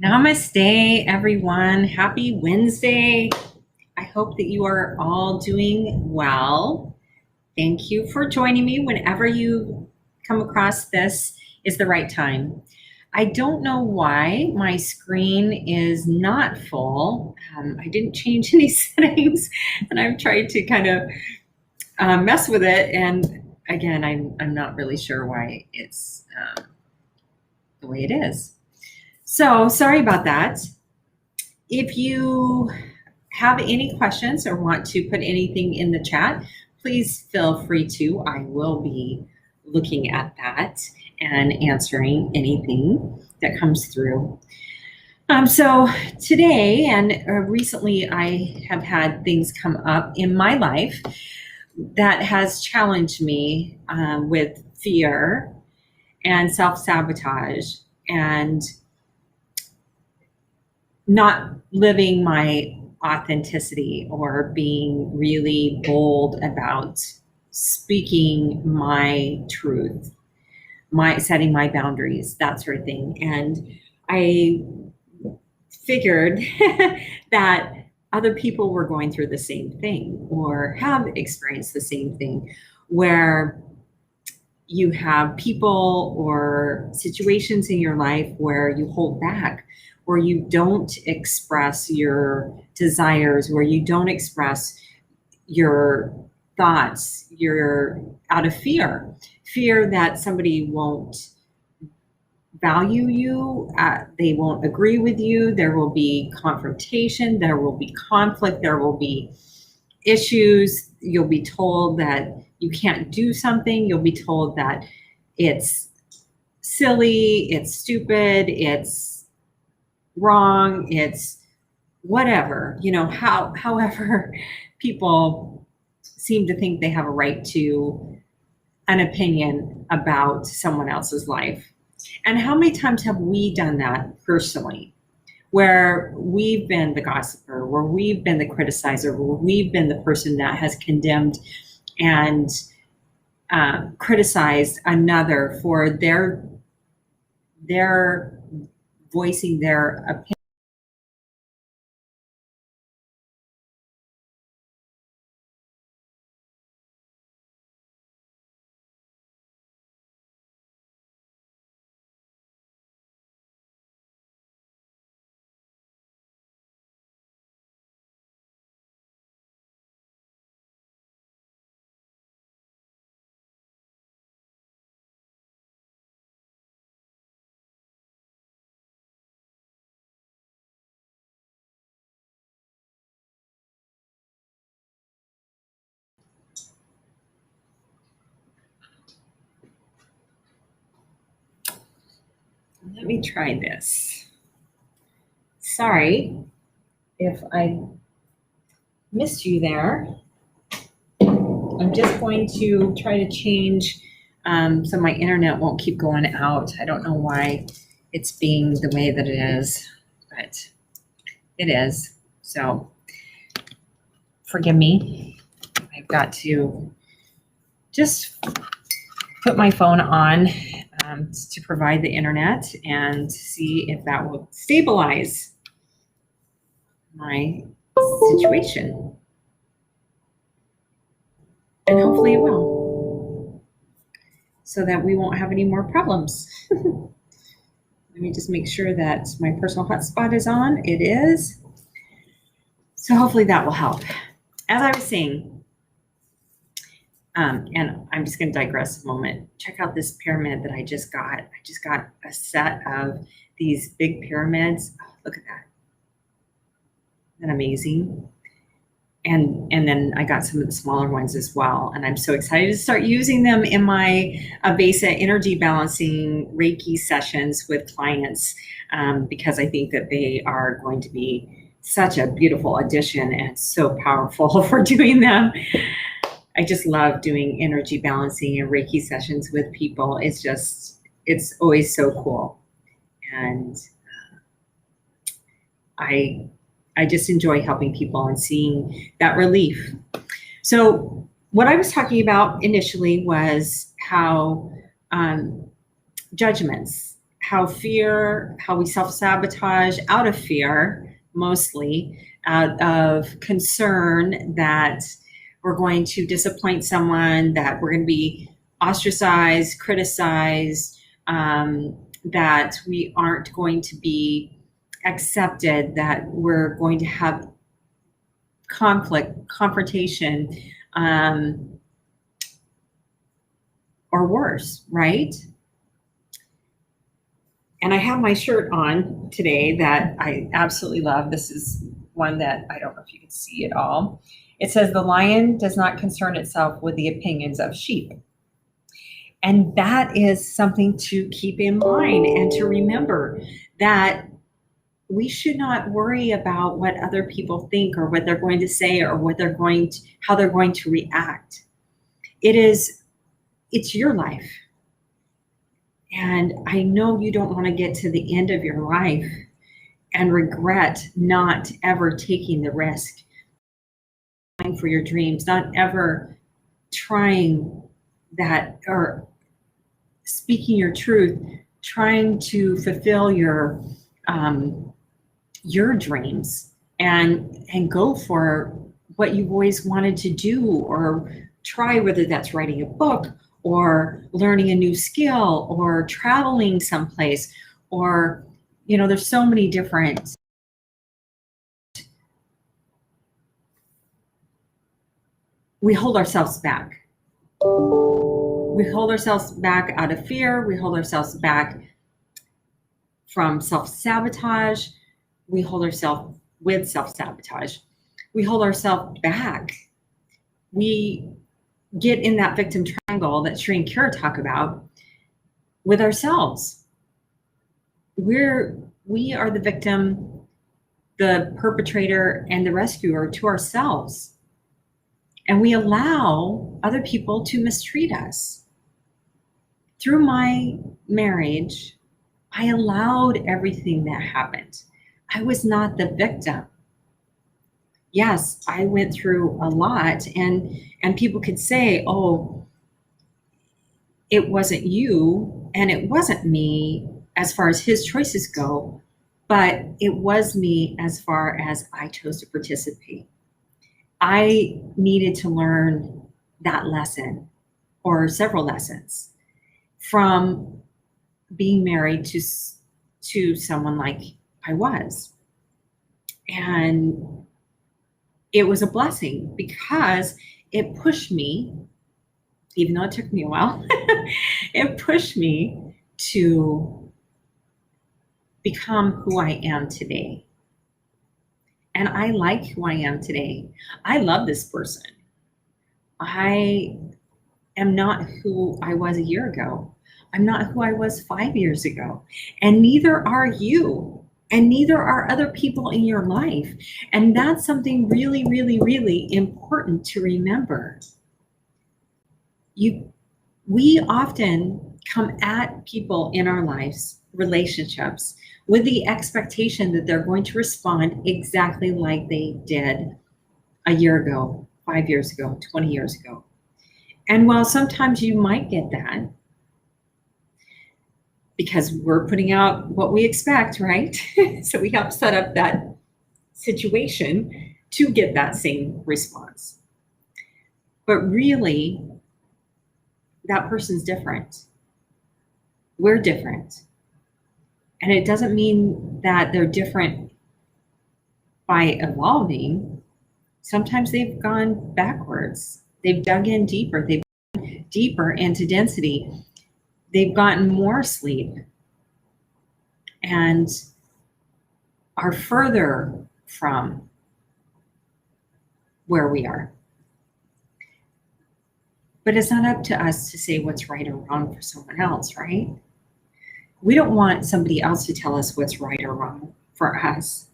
Namaste, everyone. Happy Wednesday. I hope that you are all doing well. Thank you for joining me. Whenever you come across this is the right time. I don't know why my screen is not full. I didn't change any settings, and I've tried to kind of mess with it. And again, I'm not really sure why it's the way it is. So sorry about that. If you have any questions or want to put anything in the chat, please feel free to. I will be looking at that and answering anything that comes through. So today and recently, I have had things come up in my life that has challenged me with fear and self-sabotage and not living my authenticity or being really bold about speaking my truth, my setting my boundaries, that sort of thing. And I figured that other people were going through the same thing or have experienced the same thing, where you have people or situations in your life where you hold back, where you don't express your desires, where you don't express your thoughts, you're out of fear that somebody won't value you, they won't agree with you, there will be confrontation, there will be conflict, there will be issues, you'll be told that you can't do something, you'll be told that it's silly, it's stupid, it's wrong, it's whatever, however people seem to think they have a right to an opinion about someone else's life. And how many times have we done that personally, where we've been the gossiper, where we've been the criticizer, where we've been the person that has condemned and criticized another for their voicing their opinion. Let me try this. Sorry if I missed you there. I'm just going to try to change so my internet won't keep going out. I don't know why it's being the way that it is, but it is. So forgive me. I've got to just put my phone on to provide the internet and see if that will stabilize my situation. And hopefully it will, so that we won't have any more problems. Let me just make sure that my personal hotspot is on. It is. So hopefully that will help. As I was saying, and I'm just going to digress a moment. Check out this pyramid that I just got. I just got a set of these big pyramids. Oh, look at that. Isn't that amazing? And then I got some of the smaller ones as well. And I'm so excited to start using them in my Avesa energy balancing Reiki sessions with clients, because I think that they are going to be such a beautiful addition and so powerful for doing them. I just love doing energy balancing and Reiki sessions with people. It's always so cool. And I just enjoy helping people and seeing that relief. So what I was talking about initially was how judgments, how we self-sabotage out of fear, mostly out of concern that we're going to disappoint someone, that we're going to be ostracized, criticized, that we aren't going to be accepted, that we're going to have conflict, confrontation, or worse, right? And I have my shirt on today that I absolutely love. This is one that I don't know if you can see it all. It says, "The lion does not concern itself with the opinions of sheep." And that is something to keep in mind and to remember, that we should not worry about what other people think or what they're going to say or how they're going to react. It's your life. And I know you don't want to get to the end of your life and regret not ever taking the risk for your dreams, not ever trying that or speaking your truth, trying to fulfill your dreams and go for what you've always wanted to do or try, whether that's writing a book or learning a new skill or traveling someplace, or, there's so many different. We hold ourselves back. We hold ourselves back out of fear. We hold ourselves back from self-sabotage. We hold ourselves with self-sabotage. We hold ourselves back. We get in that victim triangle that Sri and Kira talk about with ourselves. We are the victim, the perpetrator, and the rescuer to ourselves. And we allow other people to mistreat us. Through my marriage, I allowed everything that happened. I was not the victim. Yes, I went through a lot, and people could say, "Oh, it wasn't you and it wasn't me as far as his choices go, but it was me as far as I chose to participate." I needed to learn that lesson, or several lessons, from being married to someone like I was. And it was a blessing because it pushed me, even though it took me a while, it pushed me to become who I am today. And I like who I am today. I love this person. I am not who I was a year ago. I'm not who I was 5 years ago. And neither are you. And neither are other people in your life. And that's something really, really, really important to remember. We often come at people in our lives, relationships, with the expectation that they're going to respond exactly like they did a year ago, 5 years ago, 20 years ago. And while sometimes you might get that, because we're putting out what we expect, right? So we help set up that situation to get that same response. But really, that person's different. We're different. And it doesn't mean that they're different by evolving. Sometimes they've gone backwards. They've dug in deeper. They've gone deeper into density. They've gotten more sleep and are further from where we are. But it's not up to us to say what's right or wrong for someone else, right? We don't want somebody else to tell us what's right or wrong for us.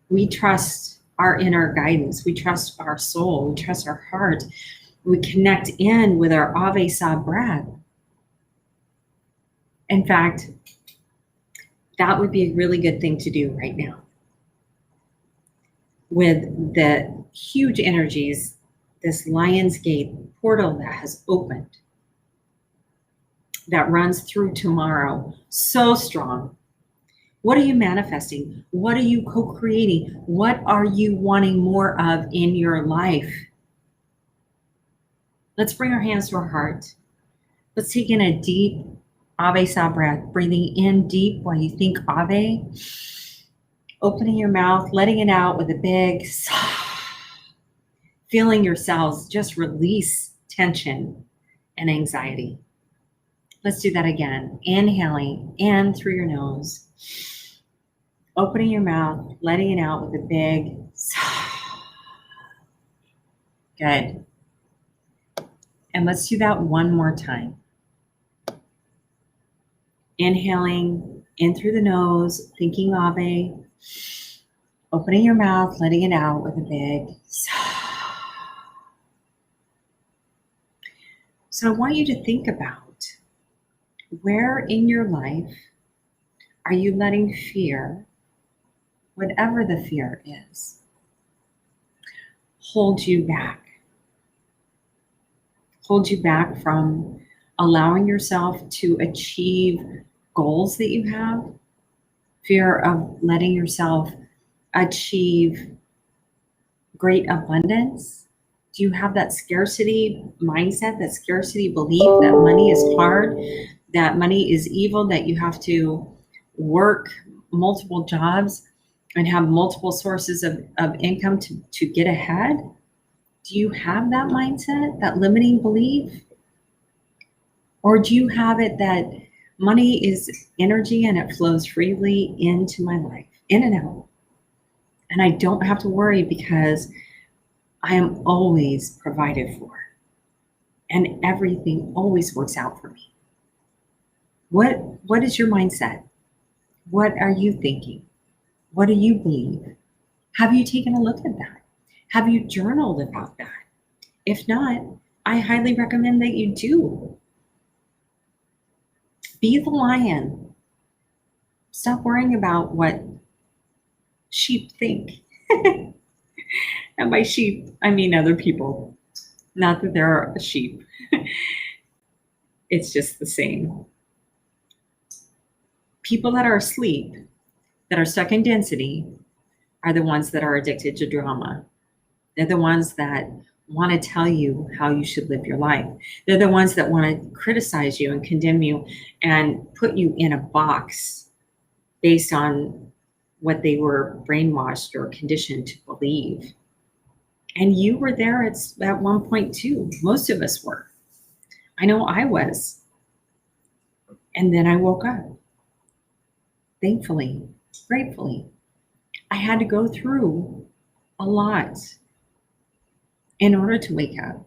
We trust our inner guidance. We trust our soul. We trust our heart. We connect in with our Ave Sa breath. In fact, that would be a really good thing to do right now. With the huge energies, this Lion's Gate portal that has opened, that runs through tomorrow so strong. What are you manifesting? What are you co-creating? What are you wanting more of in your life? Let's bring our hands to our heart. Let's take in a deep Ave Sa breath, breathing in deep while you think Ave, opening your mouth, letting it out with a big sigh, feeling your cells just release tension and anxiety. Let's do that again. Inhaling in through your nose, opening your mouth, letting it out with a big sigh. Good. And let's do that one more time. Inhaling in through the nose, thinking Ave, opening your mouth, letting it out with a big sigh. So I want you to think about where in your life are you letting fear, whatever the fear is, hold you back? Hold you back from allowing yourself to achieve goals that you have, fear of letting yourself achieve great abundance. Do you have that scarcity mindset, that scarcity belief that money is hard, that money is evil, that you have to work multiple jobs and have multiple sources of income to get ahead? Do you have that mindset, that limiting belief? Or do you have it that money is energy and it flows freely into my life, in and out? And I don't have to worry because I am always provided for. And everything always works out for me. What is your mindset? What are you thinking? What do you believe? Have you taken a look at that? Have you journaled about that? If not, I highly recommend that you do. Be the lion. Stop worrying about what sheep think. And by sheep, I mean other people. Not that there are a sheep. It's just the same. People that are asleep, that are stuck in density, are the ones that are addicted to drama. They're the ones that want to tell you how you should live your life. They're the ones that want to criticize you and condemn you and put you in a box based on what they were brainwashed or conditioned to believe. And you were there at one point too. Most of us were. I know I was. And then I woke up. Thankfully, gratefully. I had to go through a lot in order to wake up.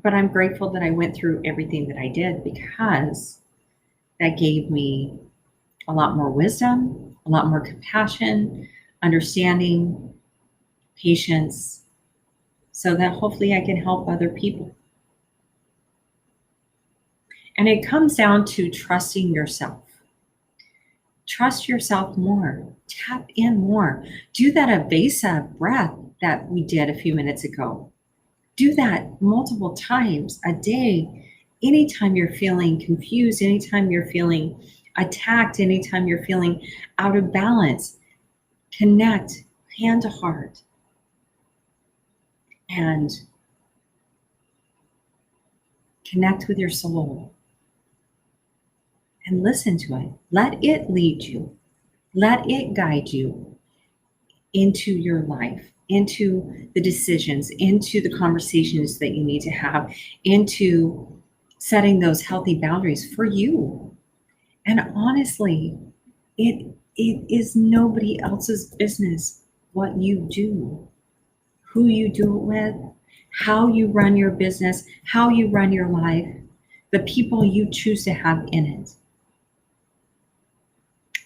But I'm grateful that I went through everything that I did, because that gave me a lot more wisdom, a lot more compassion, understanding, patience, so that hopefully I can help other people. And it comes down to trusting yourself. Trust yourself more. Tap in more. Do that Avesa breath that we did a few minutes ago. Do that multiple times a day. Anytime you're feeling confused, anytime you're feeling attacked, anytime you're feeling out of balance, connect hand to heart and connect with your soul. And listen to it. Let it lead you. Let it guide you into your life, into the decisions, into the conversations that you need to have, into setting those healthy boundaries for you. And honestly, it is nobody else's business what you do, who you do it with, how you run your business, how you run your life, the people you choose to have in it.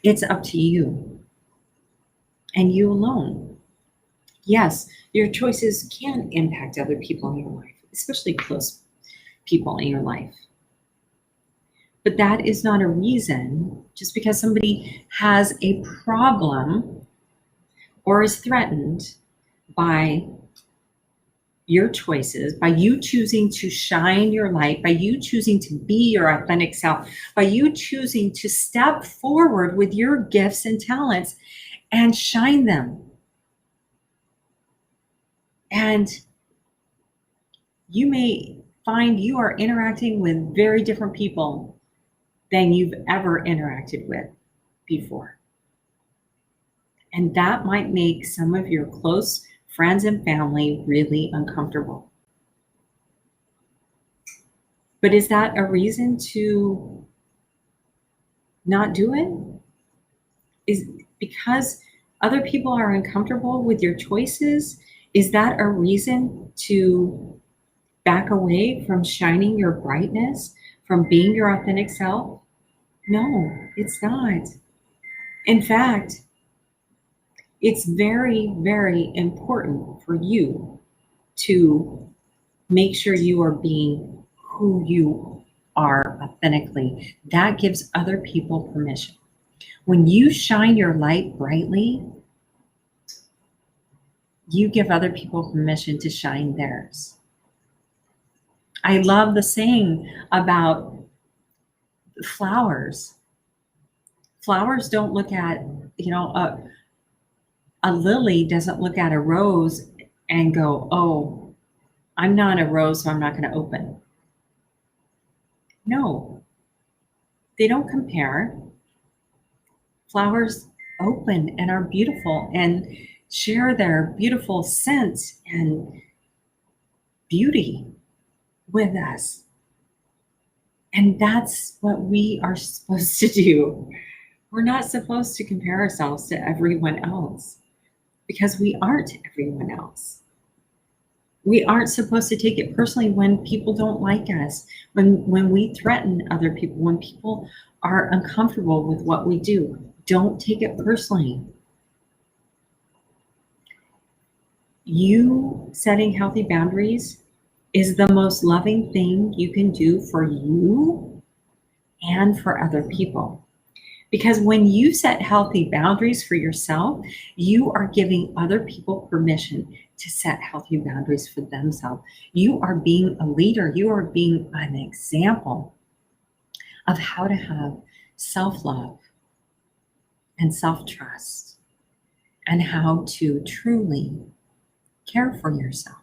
It's up to you and you alone. Yes, your choices can impact other people in your life, especially close people in your life. But that is not a reason, just because somebody has a problem or is threatened by your choices, by you choosing to shine your light, by you choosing to be your authentic self, by you choosing to step forward with your gifts and talents and shine them. And you may find you are interacting with very different people than you've ever interacted with before. And that might make some of your close friends and family really uncomfortable. But is that a reason to not do it? Is because other people are uncomfortable with your choices? Is that a reason to back away from shining your brightness, from being your authentic self? No, it's not. In fact, it's very, very important for you to make sure you are being who you are authentically. That gives other people permission. When you shine your light brightly, you give other people permission to shine theirs. I love the saying about flowers. Flowers don't look at, a lily doesn't look at a rose and go, oh, I'm not a rose, so I'm not going to open. No, they don't compare. Flowers open and are beautiful and share their beautiful scent and beauty with us. And that's what we are supposed to do. We're not supposed to compare ourselves to everyone else because we aren't everyone else. We aren't supposed to take it personally when people don't like us, when we threaten other people, when people are uncomfortable with what we do. Don't take it personally. You setting healthy boundaries is the most loving thing you can do for you and for other people. Because when you set healthy boundaries for yourself, you are giving other people permission to set healthy boundaries for themselves. You are being a leader. You are being an example of how to have self-love and self-trust and how to truly care for yourself.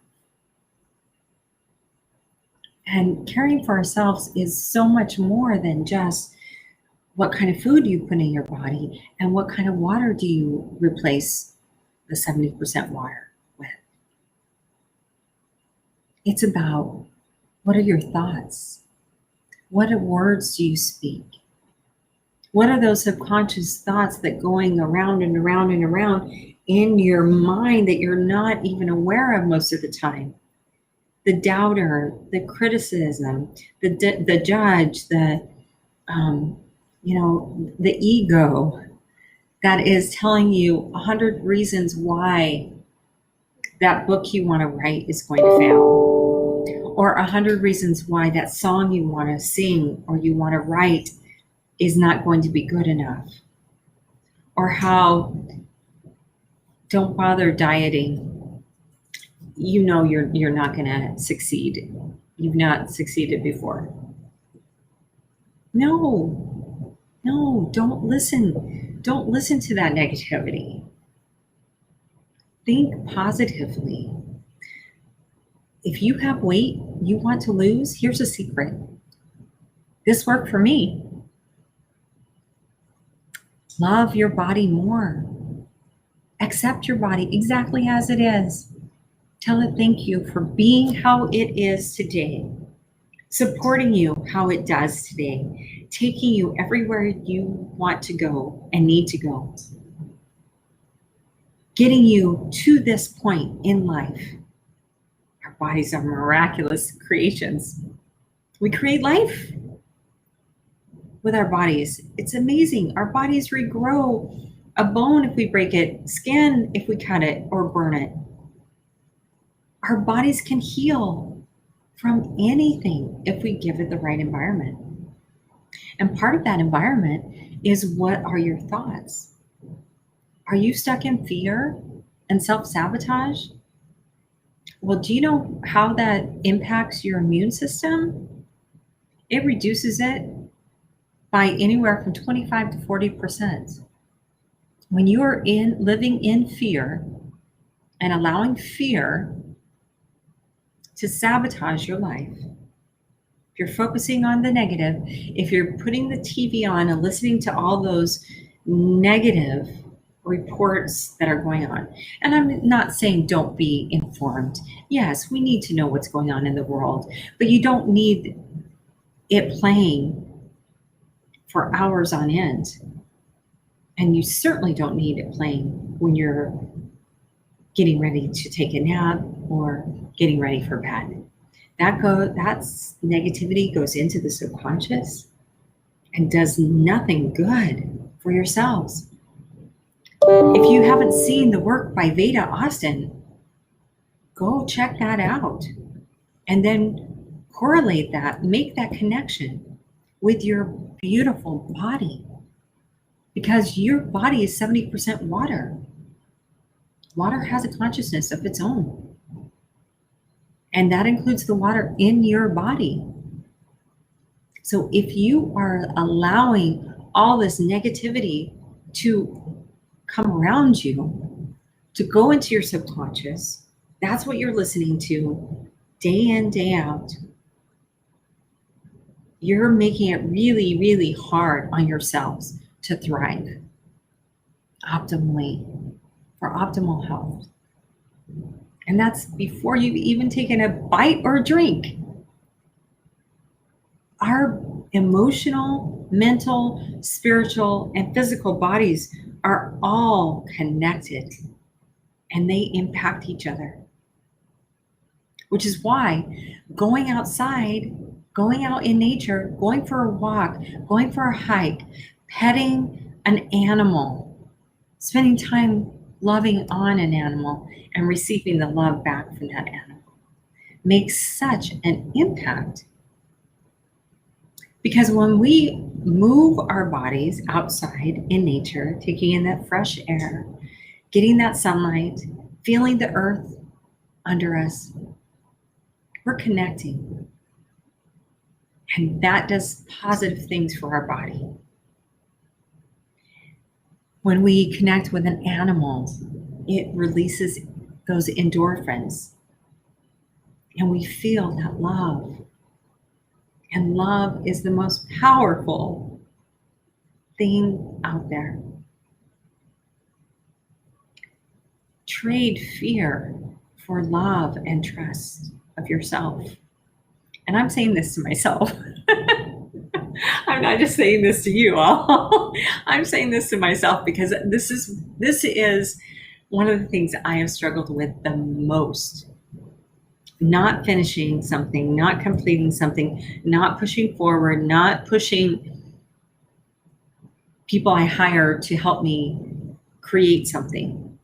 And caring for ourselves is so much more than just what kind of food you put in your body and what kind of water do you replace the 70% water with. It's about, what are your thoughts? What words do you speak? What are those subconscious thoughts that going around and around and around in your mind that you're not even aware of most of the time? The doubter, the criticism, the judge, the ego that is telling you 100 reasons why that book you want to write is going to fail, or 100 reasons why that song you want to sing or you want to write is not going to be good enough, or how don't bother dieting. You know you're not going to succeed. You've not succeeded before. No, don't listen. Don't listen to that negativity. Think positively. If you have weight you want to lose, here's a secret. This worked for me. Love your body more. Accept your body exactly as it is. Tell it thank you for being how it is today, supporting you how it does today, taking you everywhere you want to go and need to go, getting you to this point in life. Our bodies are miraculous creations. We create life with our bodies. It's amazing. Our bodies regrow a bone if we break it, skin if we cut it or burn it. Our bodies can heal from anything if we give it the right environment. And part of that environment is, what are your thoughts? Are you stuck in fear and self-sabotage? Well, do you know how that impacts your immune system? It reduces it by anywhere from 25 to 40%. When you are living in fear and allowing fear to sabotage your life, if you're focusing on the negative, if you're putting the TV on and listening to all those negative reports that are going on, and I'm not saying don't be informed. Yes, we need to know what's going on in the world, but you don't need it playing for hours on end. And you certainly don't need it playing when you're getting ready to take a nap or getting ready for bed. That's negativity goes into the subconscious and does nothing good for yourselves. If you haven't seen the work by Veda Austin, go check that out and then correlate that, make that connection with your beautiful body, because your body is 70% water. Water has a consciousness of its own, and that includes the water in your body. So if you are allowing all this negativity to come around you, to go into your subconscious, that's what you're listening to day in, day out. You're making it really, really hard on yourselves to thrive optimally for optimal health. And that's before you've even taken a bite or a drink. Our emotional, mental, spiritual, and physical bodies are all connected, and they impact each other. Which is why going outside, going out in nature, going for a walk, going for a hike, petting an animal, spending time loving on an animal and receiving the love back from that animal makes such an impact. Because when we move our bodies outside in nature, taking in that fresh air, getting that sunlight, feeling the earth under us, we're connecting. And that does positive things for our body. When we connect with an animal, it releases those endorphins, and we feel that love. And love is the most powerful thing out there. Trade fear for love and trust of yourself. And I'm saying this to myself. I'm not just saying this to you all. I'm saying this to myself because this is one of the things I have struggled with the most. Not finishing something, not completing something, not pushing forward, not pushing people I hire to help me create something,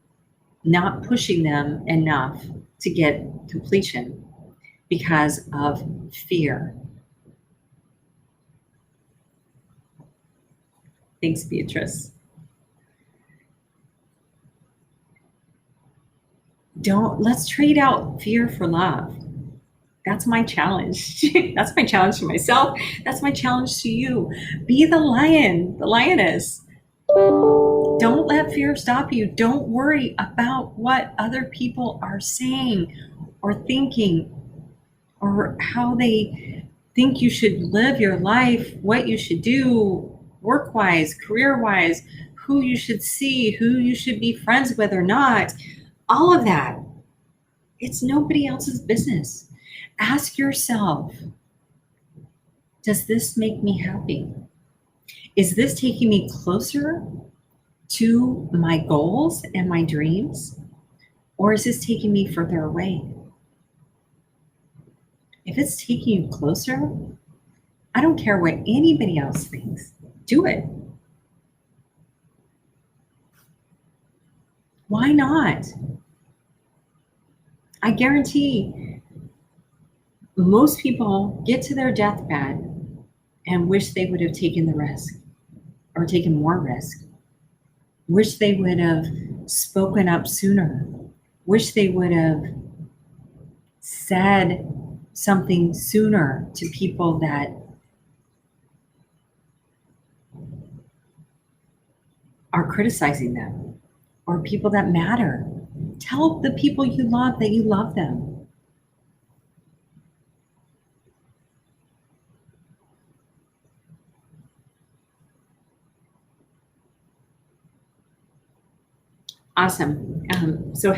not pushing them enough to get completion because of fear. Thanks, Beatrice. Let's trade out fear for love. That's my challenge. That's my challenge to myself. That's my challenge to you. Be the lion, the lioness. Don't let fear stop you. Don't worry about what other people are saying or thinking or how they think you should live your life, what you should do work-wise, career-wise, who you should see, who you should be friends with or not. All of that. It's nobody else's business. Ask yourself, does this make me happy? Is this taking me closer to my goals and my dreams? Or is this taking me further away? If it's taking you closer, I don't care what anybody else thinks. Do it. Why not? I guarantee most people get to their deathbed and wish they would have taken the risk or taken more risk. Wish they would have spoken up sooner. Wish they would have said something sooner to people that are criticizing them or people that matter. Tell the people you love that you love them. Awesome. So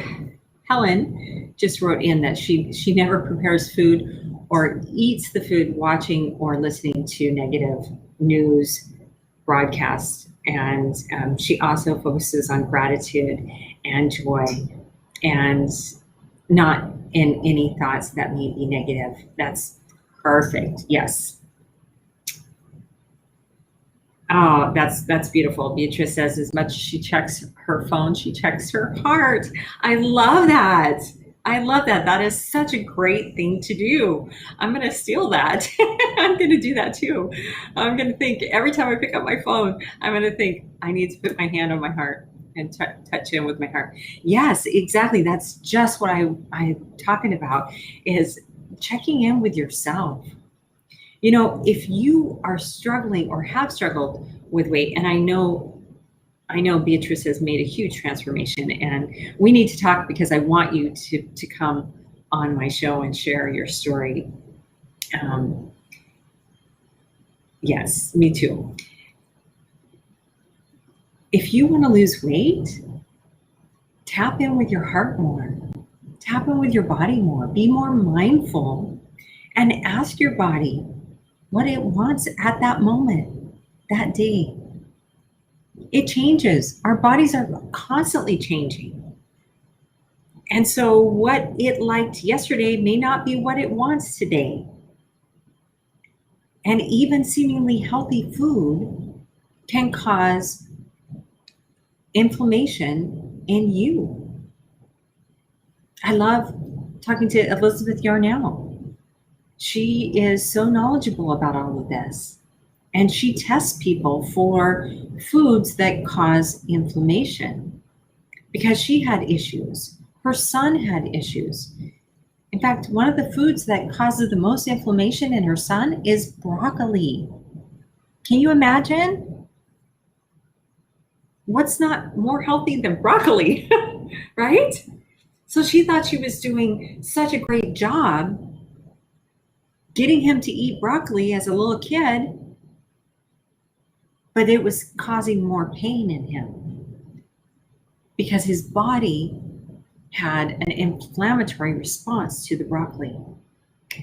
Helen just wrote in that she never prepares food or eats the food watching or listening to negative news broadcasts. And she also focuses on gratitude and joy and not in any thoughts that may be negative. That's perfect. Yes. Oh, that's beautiful. Beatrice says as much as she checks her phone, she checks her heart. I love that. I love that. That is such a great thing to do. I'm going to steal that. I'm going to do that too. I'm going to think every time I pick up my phone, I'm going to think I need to put my hand on my heart and touch in with my heart. Yes, exactly. That's just what I'm talking about, is checking in with yourself. You know, if you are struggling or have struggled with weight, and I know Beatrice has made a huge transformation, and we need to talk because I want you to come on my show and share your story. Yes, me too. If you want to lose weight, tap in with your heart more, tap in with your body more, be more mindful, and ask your body what it wants at that moment, that day. It changes. Our bodies are constantly changing. And so what it liked yesterday may not be what it wants today. And even seemingly healthy food can cause inflammation in you. I love talking to Elizabeth Yarnell. She is so knowledgeable about all of this. And she tests people for foods that cause inflammation because she had issues. Her son had issues. In fact, one of the foods that causes the most inflammation in her son is broccoli. Can you imagine? What's not more healthy than broccoli, right? So she thought she was doing such a great job getting him to eat broccoli as a little kid, but it was causing more pain in him because his body had an inflammatory response to the broccoli.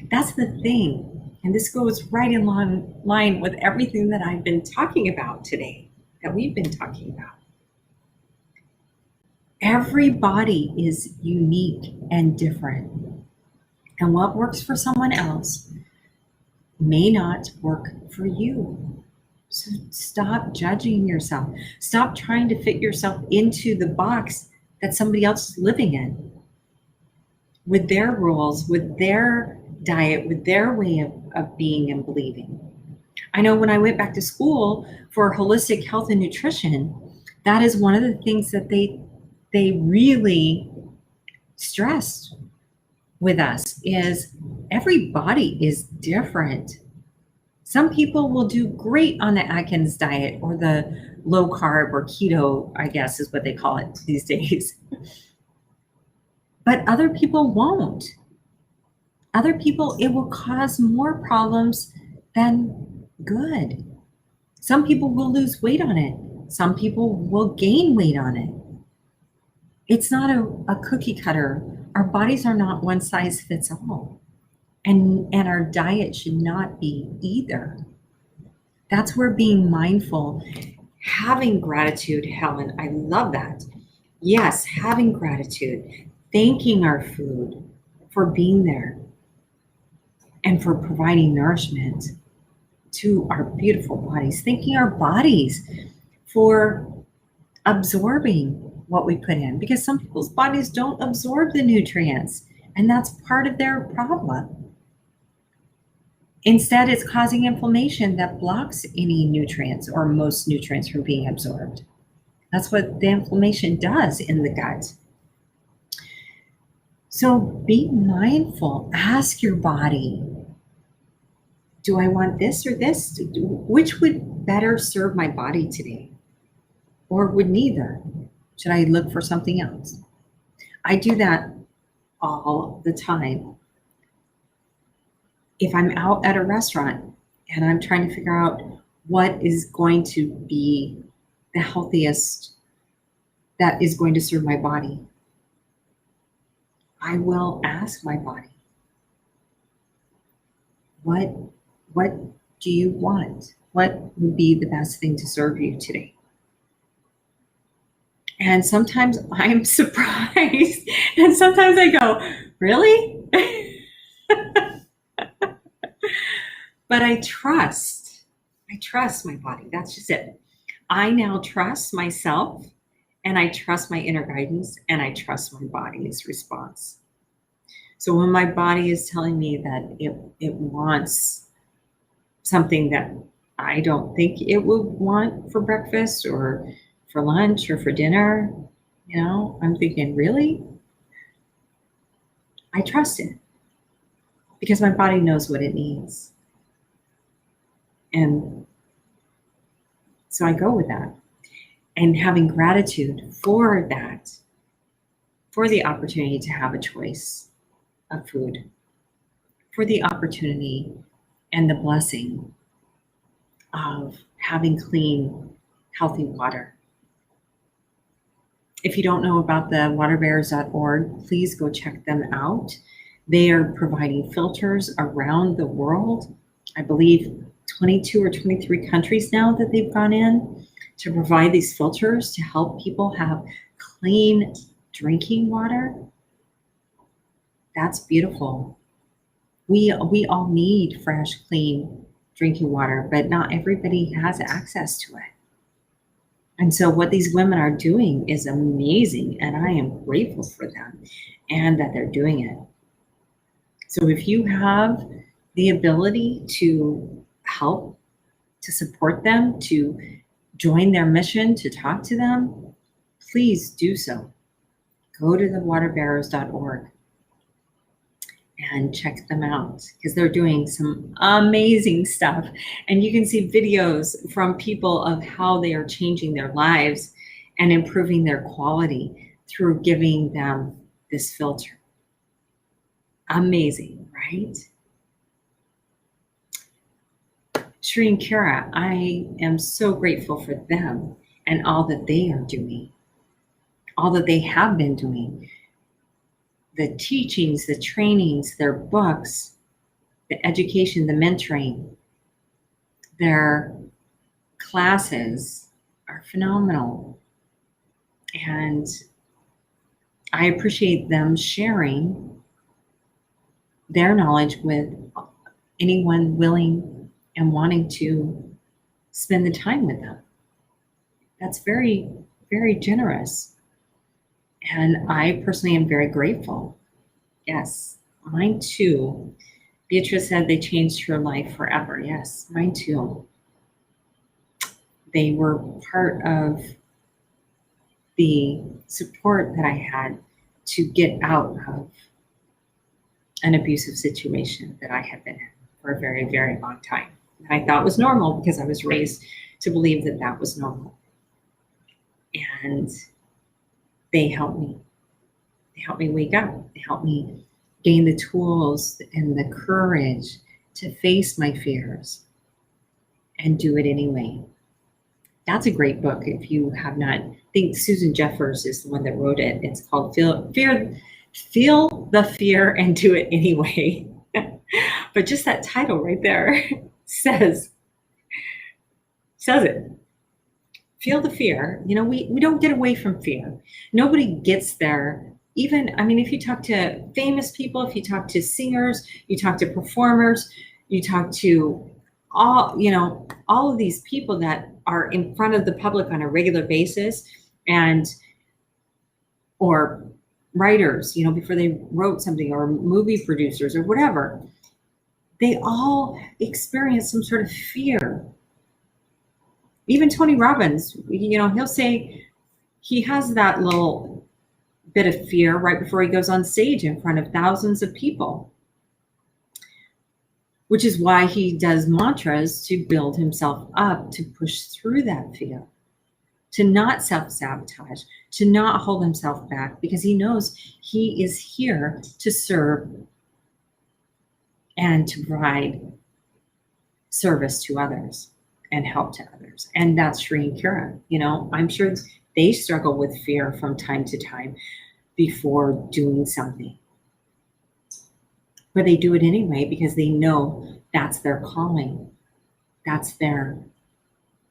That's the thing. And this goes right in line with everything that I've been talking about today, that we've been talking about. Every body is unique and different. And what works for someone else may not work for you. So stop judging yourself. Stop trying to fit yourself into the box that somebody else is living in, with their rules, with their diet, with their way of being and believing. I know when I went back to school for holistic health and nutrition, that is one of the things that they really stressed with us, is every body is different. Some people will do great on the Atkins diet or the low carb or keto, I guess is what they call it these days. But other people won't. Other people, it will cause more problems than good. Some people will lose weight on it. Some people will gain weight on it. It's not a cookie cutter. Our bodies are not one size fits all. And our diet should not be either. That's where being mindful, having gratitude, Helen, I love that. Yes, having gratitude, thanking our food for being there and for providing nourishment to our beautiful bodies, thanking our bodies for absorbing what we put in, because some people's bodies don't absorb the nutrients, and that's part of their problem. Instead, it's causing inflammation that blocks any nutrients or most nutrients from being absorbed. That's what the inflammation does in the gut. So be mindful. Ask your body, do I want this or this? Which would better serve my body today? Or would neither? Should I look for something else? I do that all the time. If I'm out at a restaurant and I'm trying to figure out what is going to be the healthiest that is going to serve my body, I will ask my body, what do you want? What would be the best thing to serve you today? And sometimes I'm surprised, and sometimes I go, really? But I trust my body. That's just it. I now trust myself, and I trust my inner guidance, and I trust my body's response. So when my body is telling me that it wants something that I don't think it would want for breakfast or for lunch or for dinner, I'm thinking, really? I trust it because my body knows what it needs. And so I go with that. And having gratitude for that, for the opportunity to have a choice of food, for the opportunity and the blessing of having clean, healthy water. If you don't know about the waterbearers.org, please go check them out. They are providing filters around the world. I believe 22 or 23 countries now that they've gone in to provide these filters to help people have clean drinking water. That's beautiful. We all need fresh, clean drinking water, but not everybody has access to it. And so what these women are doing is amazing, and I am grateful for them and that they're doing it. So if you have the ability to help, to support them, to join their mission, to talk to them, please do so. Go to thewaterbearers.org and check them out because they're doing some amazing stuff. And you can see videos from people of how they are changing their lives and improving their quality through giving them this filter. Amazing, right? Shri and Kara, I am so grateful for them and all that they are doing, all that they have been doing. The teachings, the trainings, their books, the education, the mentoring, their classes are phenomenal. And I appreciate them sharing their knowledge with anyone willing and wanting to spend the time with them. That's very, very generous. And I personally am very grateful. Yes, mine too. Beatrice said they changed her life forever. Yes, mine too. They were part of the support that I had to get out of an abusive situation that I had been in for a very, very long time. And I thought was normal because I was raised to believe that that was normal. And they helped me. They helped me wake up. They helped me gain the tools and the courage to face my fears and do it anyway. That's a great book if you have not. I think Susan Jeffers is the one that wrote it. It's called Feel the Fear and Do It Anyway. But just that title right there says it. Feel the fear. We don't get away from fear. Nobody gets there. Even, if you talk to famous people, if you talk to singers, you talk to performers, you talk to all of these people that are in front of the public on a regular basis, or writers, before they wrote something, or movie producers or whatever, they all experience some sort of fear. Even Tony Robbins, he'll say he has that little bit of fear right before he goes on stage in front of thousands of people, which is why he does mantras to build himself up, to push through that fear, to not self-sabotage, to not hold himself back, because he knows he is here to serve and to provide service to others and help to others. And that's Shri and Kira. You know, I'm sure they struggle with fear from time to time before doing something. But they do it anyway because they know that's their calling. That's their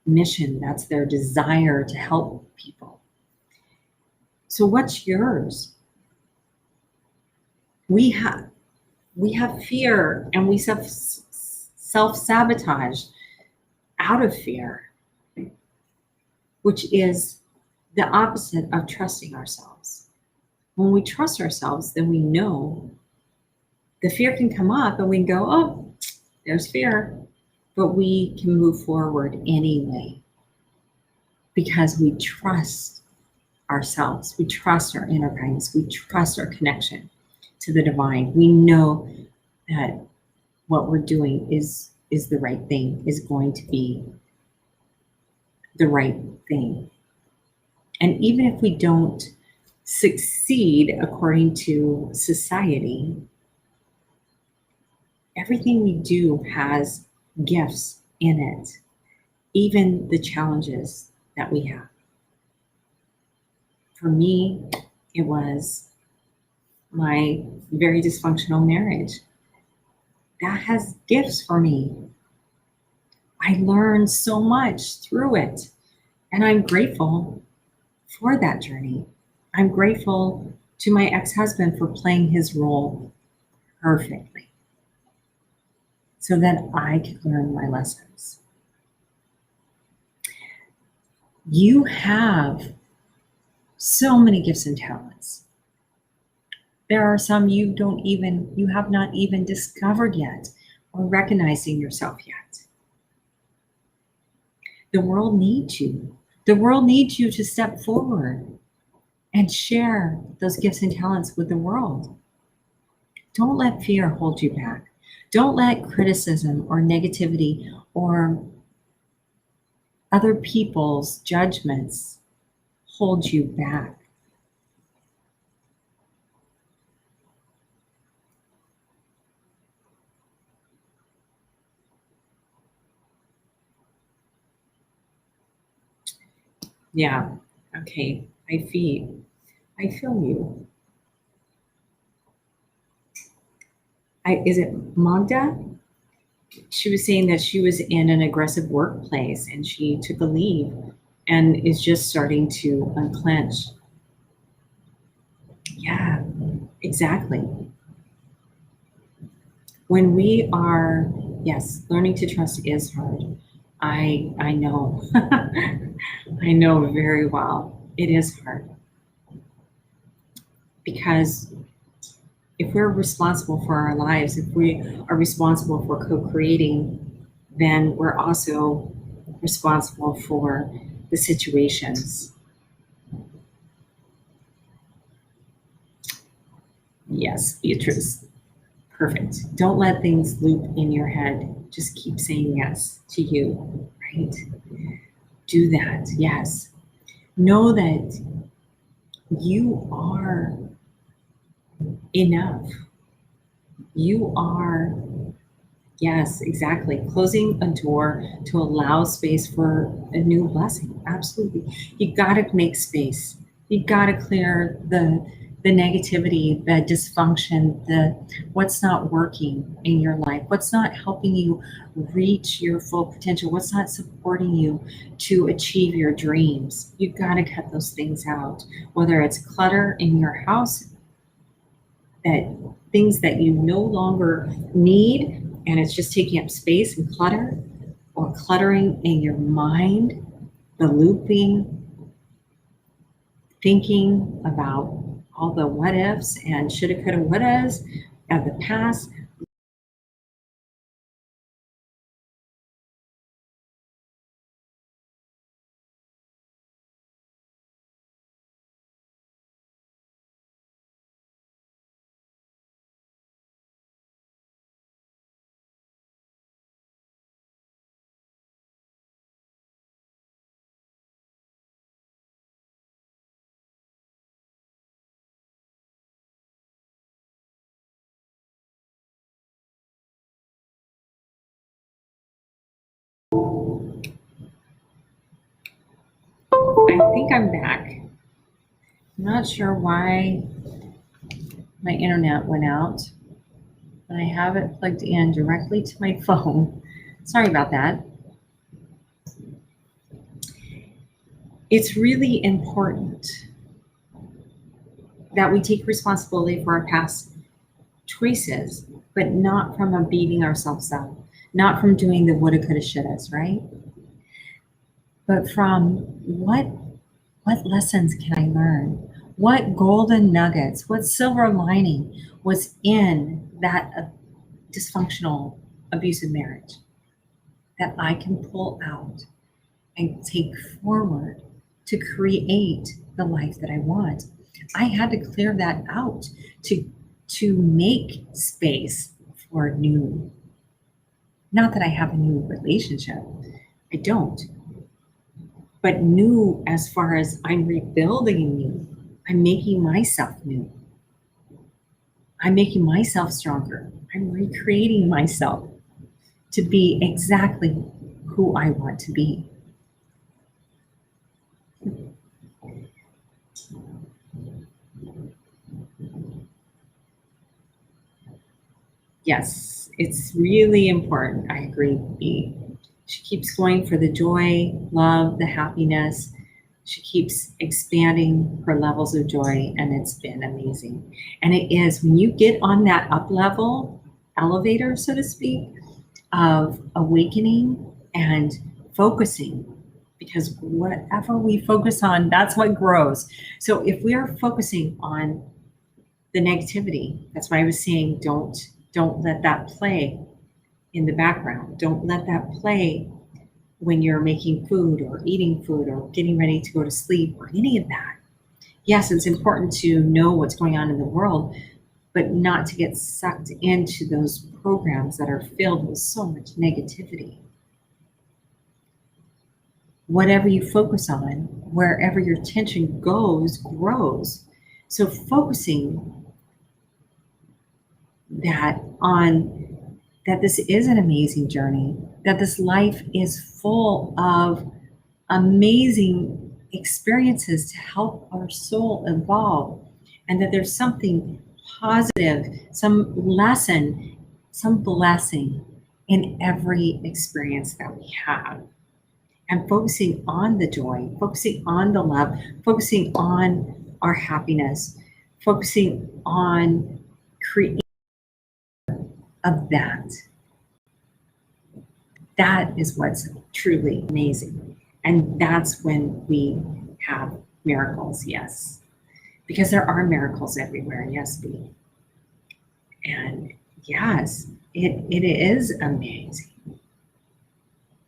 mission. That's their desire to help people. So what's yours? We have fear, and we self-sabotage out of fear, which is the opposite of trusting ourselves. When we trust ourselves, then we know the fear can come up and we can go, oh, there's fear, but we can move forward anyway because we trust ourselves. We trust our inner guidance. We trust our connection to the divine. We know that what we're doing is the right thing, is going to be the right thing. And even if we don't succeed according to society, everything we do has gifts in it, even the challenges that we have. For me, it was my very dysfunctional marriage. That has gifts for me. I learned so much through it, and I'm grateful for that journey. I'm grateful to my ex-husband for playing his role perfectly so that I could learn my lessons. You have so many gifts and talents. There are some you have not even discovered yet or recognized in yourself yet. The world needs you. The world needs you to step forward and share those gifts and talents with the world. Don't let fear hold you back. Don't let criticism or negativity or other people's judgments hold you back. Yeah, okay, I feel you. Is it Magda? She was saying that she was in an aggressive workplace and she took a leave and is just starting to unclench. Yeah, exactly. When we are, yes, learning to trust is hard. I know. I know very well. It is hard. Because if we're responsible for our lives, if we are responsible for co-creating, then we're also responsible for the situations. Yes, Beatrice. Perfect. Don't let things loop in your head. Just keep saying yes to you, right? Do that. Yes. Know that you are enough. You are, yes, exactly. Closing a door to allow space for a new blessing. Absolutely. You got to make space. You got to clear the negativity, the dysfunction, the what's not working in your life, what's not helping you reach your full potential, what's not supporting you to achieve your dreams. You've got to cut those things out, whether it's clutter in your house, that things that you no longer need and it's just taking up space and clutter, or cluttering in your mind, the looping, thinking about all the what ifs and shoulda, coulda, wouldas of the past. I think I'm back. I'm not sure why my internet went out, but I have it plugged in directly to my phone. Sorry about that. It's really important that we take responsibility for our past choices, but not from a beating ourselves up, not from doing the woulda, coulda, shouldas, right? But from what lessons can I learn? What golden nuggets, what silver lining was in that dysfunctional, abusive marriage that I can pull out and take forward to create the life that I want? I had to clear that out to make space for new. Not that I have a new relationship, I don't. But new as far as I'm rebuilding new. I'm making myself new. I'm making myself stronger. I'm recreating myself to be exactly who I want to be. Yes, it's really important. I agree, B. She keeps going for the joy, love, the happiness. She keeps expanding her levels of joy, and it's been amazing. And it is when you get on that up level elevator, so to speak, of awakening and focusing, because whatever we focus on, that's what grows. So if we are focusing on the negativity, that's why I was saying don't let that play in the background. Don't let that play when you're making food or eating food or getting ready to go to sleep or any of that. Yes, it's important to know what's going on in the world, but not to get sucked into those programs that are filled with so much negativity. Whatever you focus on, wherever your attention goes, grows. So focusing that this is an amazing journey, that this life is full of amazing experiences to help our soul evolve, and that there's something positive, some lesson, some blessing in every experience that we have. And focusing on the joy, focusing on the love, focusing on our happiness, focusing on creating of that. That is what's truly amazing. And that's when we have miracles, yes. Because there are miracles everywhere, yes, B. And yes, it is amazing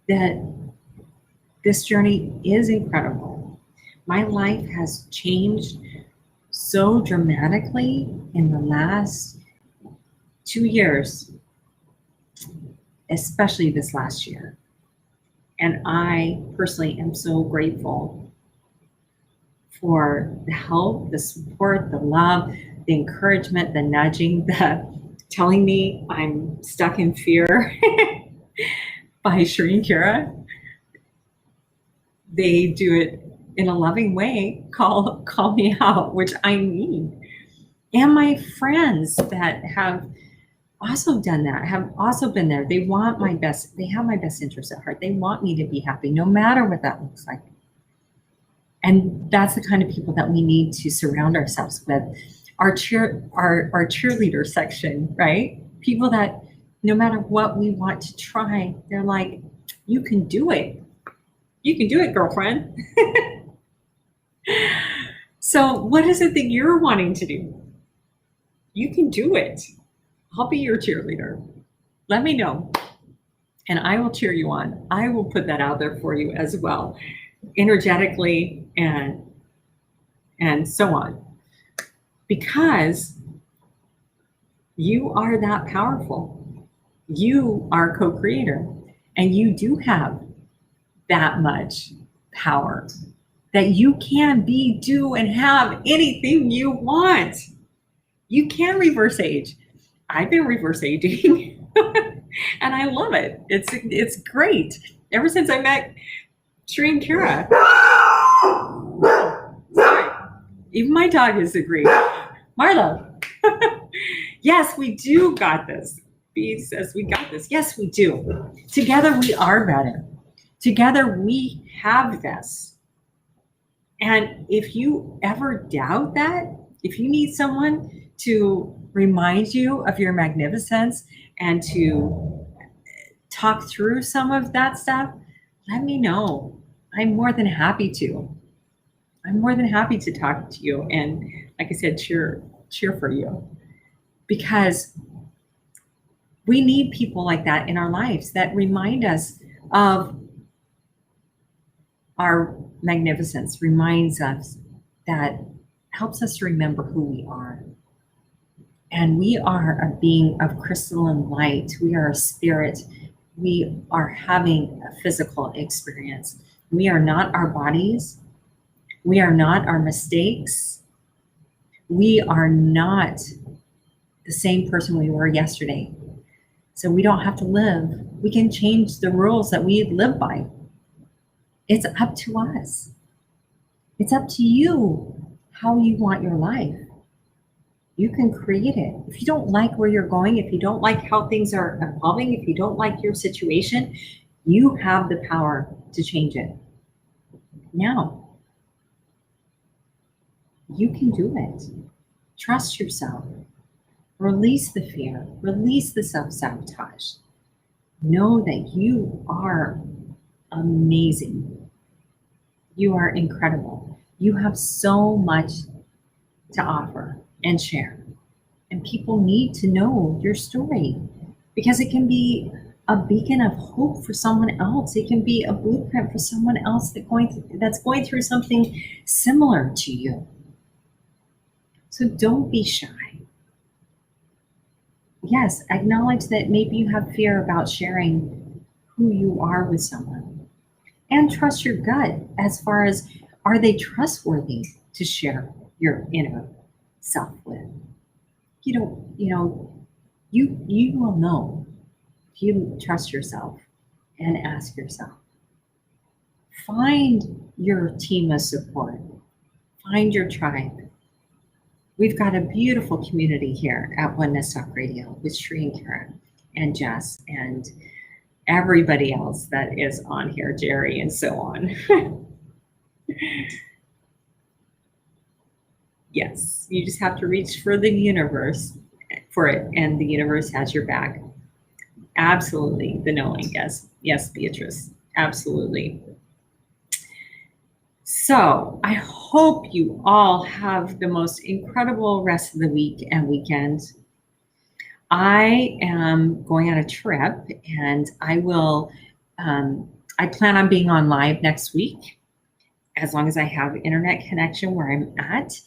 that this journey is incredible. My life has changed so dramatically in the last 2 years, especially this last year. And I personally am so grateful for the help, the support, the love, the encouragement, the nudging, the telling me I'm stuck in fear by Shereen Kira. They do it in a loving way, call me out, which I need. And my friends that have also done that, have also been there. They want my best, they have my best interest at heart. They want me to be happy, no matter what that looks like. And that's the kind of people that we need to surround ourselves with. Our cheerleader section, right? People that no matter what we want to try, they're like, you can do it. You can do it, girlfriend. So what is it that you're wanting to do? You can do it. I'll be your cheerleader. Let me know, and I will cheer you on. I will put that out there for you as well, energetically and so on, because you are that powerful. You are co-creator, and you do have that much power that you can be, do, and have anything you want. You can reverse age. I've been reverse aging and I love it. It's great. Ever since I met Shereen Kira, Even my dog has agreed. Marlo, yes, we do got this. B says we got this. Yes, we do. Together we are better. Together we have this. And if you ever doubt that, if you need someone to remind you of your magnificence and to talk through some of that stuff, let me know. I'm more than happy to. I'm more than happy to talk to you and, like I said, cheer for you, because we need people like that in our lives that remind us of our magnificence, reminds us, that helps us to remember who we are. And we are a being of crystalline light. We are a spirit. We are having a physical experience. We are not our bodies. We are not our mistakes. We are not the same person we were yesterday. So we don't have to live. We can change the rules that we live by. It's up to us. It's up to you how you want your life. You can create it. If you don't like where you're going, if you don't like how things are evolving, if you don't like your situation, you have the power to change it. Now, you can do it. Trust yourself. Release the fear. Release the self-sabotage. Know that you are amazing. You are incredible. You have so much to offer and share. And people need to know your story, because it can be a beacon of hope for someone else. It can be a blueprint for someone else that's going through something similar to you. So don't be shy. Yes, acknowledge that maybe you have fear about sharing who you are with someone. And trust your gut as far as, are they trustworthy to share your inner self with? You will know if you trust yourself and ask yourself. Find your team of support. Find your tribe. We've got a beautiful community here at Oneness Talk Radio with Sri and Kara and Jess and everybody else that is on here, Jerry and so on. Yes, you just have to reach for the universe for it, and the universe has your back. Absolutely, the knowing, yes. Yes, Beatrice, absolutely. So I hope you all have the most incredible rest of the week and weekend. I am going on a trip, and I plan on being on live next week, as long as I have internet connection where I'm at.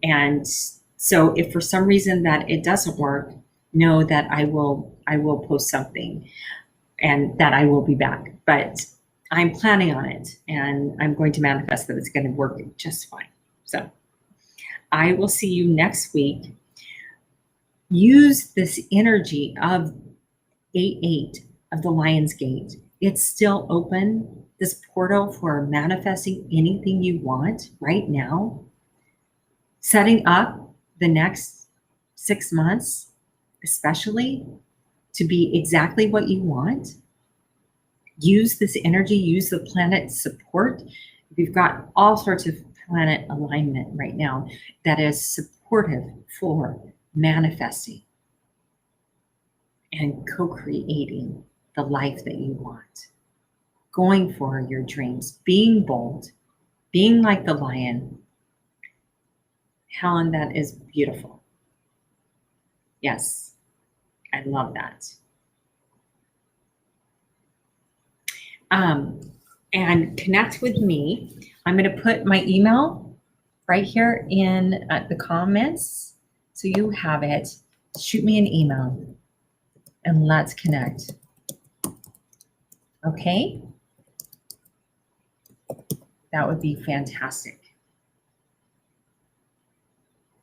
And so if for some reason that it doesn't work, know that I will post something and that I will be back. But I'm planning on it, and I'm going to manifest that it's going to work just fine. So I will see you next week. Use this energy of 8-8 of the Lion's Gate. It's still open, this portal for manifesting anything you want right now. Setting up the next 6 months, especially, to be exactly what you want. Use this energy, use the planet support. We've got all sorts of planet alignment right now that is supportive for manifesting and co-creating the life that you want. Going for your dreams, being bold, being like the lion. Helen, that is beautiful. Yes, I love that. And connect with me. I'm going to put my email right here in the comments, so you have it. Shoot me an email and let's connect. Okay? That would be fantastic.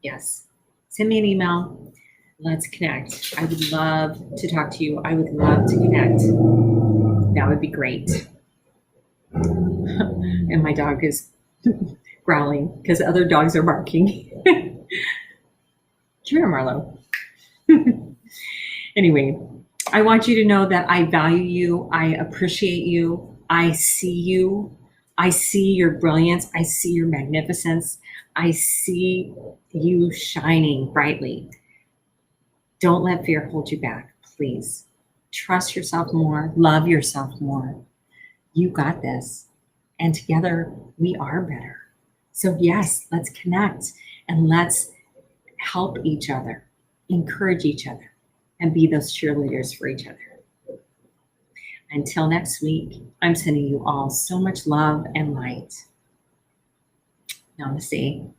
Yes. Send me an email. Let's connect. I would love to talk to you. I would love to connect. That would be great. And my dog is growling because other dogs are barking. Come here, Marlo. Anyway, I want you to know that I value you. I appreciate you. I see you. I see your brilliance. I see your magnificence. I see you shining brightly. Don't let fear hold you back, please. Trust yourself more. Love yourself more. You got this. And together we are better. So, yes, let's connect and let's help each other, encourage each other, and be those cheerleaders for each other. Until next week, I'm sending you all so much love and light. Namaste.